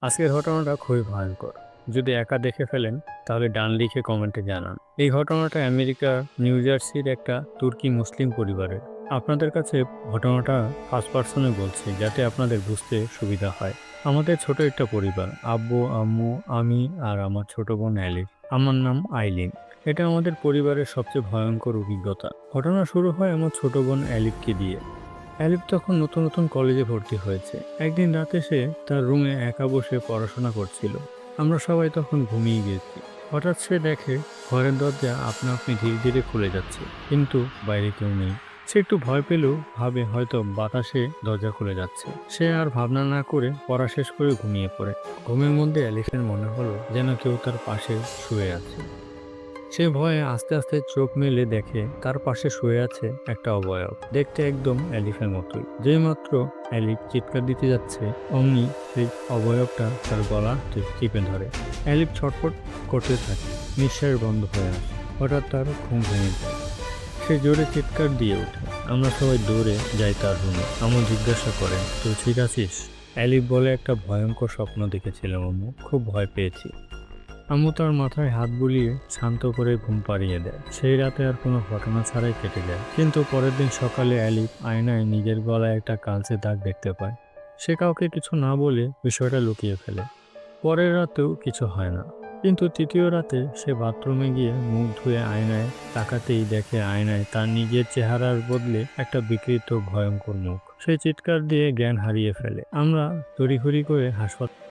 আজকের ঘটনাটা খুবই ভয়ঙ্কর। যদি একা দেখে ফেলেন তাহলে ডান লিখে কমেন্টে জানান। এই ঘটনাটা আমেরিকার নিউ জার্সির একটা তুর্কি মুসলিম পরিবারের। আপনাদের কাছে ঘটনাটা ফার্স্ট পার্সনে বলছি যাতে আপনাদের বুঝতে সুবিধা হয়। আমাদের ছোট একটা পরিবার, আব্বু, আম্মু, আমি আর আমার ছোট বোন অ্যালিস। আমার নাম আইলিন। এটা আমাদের পরিবারের সবচেয়ে ভয়ঙ্কর অভিজ্ঞতা। ঘটনা শুরু হয় আমার ছোট বোন অ্যালিফকে দিয়ে। অ্যালিফ তখন নতুন নতুন কলেজে ভর্তি হয়েছে। একদিন রাতে সে তার রুমে একা বসে পড়াশোনা করছিল। আমরা সবাই তখন ঘুমিয়ে গিয়েছি। হঠাৎ সে দেখে ঘরের দরজা আপনা আপনি ধীরে ধীরে খুলে যাচ্ছে, কিন্তু বাইরে কেউ নেই। সে একটু ভয় পেলেও ভাবে হয়তো বাতাসে দরজা খুলে যাচ্ছে। সে আর ভাবনা না করে পড়া শেষ করে ঘুমিয়ে পড়ে। ঘুমের মধ্যে অ্যালিফের মনে হলো যেন কেউ তার পাশে শুয়ে আছে। সে ভয়ে আস্তে আস্তে চোখ মেলে দেখে তার পাশে শুয়ে আছে একটা অবয়ব, দেখতে একদম অ্যালিফের মতোই। যেই মাত্র অ্যালিফ চিৎকার দিতে যাচ্ছে, অমনি সেই অবয়বটা তার গলা চিপে ধরে। অ্যালিফ ছটফট করতে থাকে, নিঃশ্বাস বন্ধ হয়ে আসে। হঠাৎ তার ঘুম ভেঙে যায়। সে জোরে চিৎকার দিয়ে ওঠে। আমরা সবাই দৌড়ে যাই তার রুমে। আম্মু জিজ্ঞাসা করেন, তুই ঠিক আছিস? অ্যালিফ বলে, একটা ভয়ঙ্কর স্বপ্ন দেখেছিলাম আম্মু, খুব ভয় পেয়েছি। আম্মু তার মাথায় হাত বুলিয়ে শান্ত করে ঘুম পাড়িয়ে দেয়। সেই রাতে আর কোনো ঘটনা ছাড়াই কেটে যায়। কিন্তু পরের দিন সকালে অ্যালিফ আয়নায় নিজের গলায় একটা কালচে দাগ দেখতে পায়। সে কাউকে কিছু না বলে বিষয়টা লুকিয়ে ফেলে। পরের রাতেও কিছু হয় না। কিন্তু তৃতীয় রাতে সে বাথরুমে গিয়ে মুখ ধুয়ে আয়নায় তাকাতেই দেখে আয়নায় তার নিজের চেহারার বদলে একটা বিকৃত ভয়ঙ্কর মুখ। সে চিৎকার দিয়ে জ্ঞান হারিয়ে ফেলে। আমরা তড়িঘড়ি করে হাসপাতাল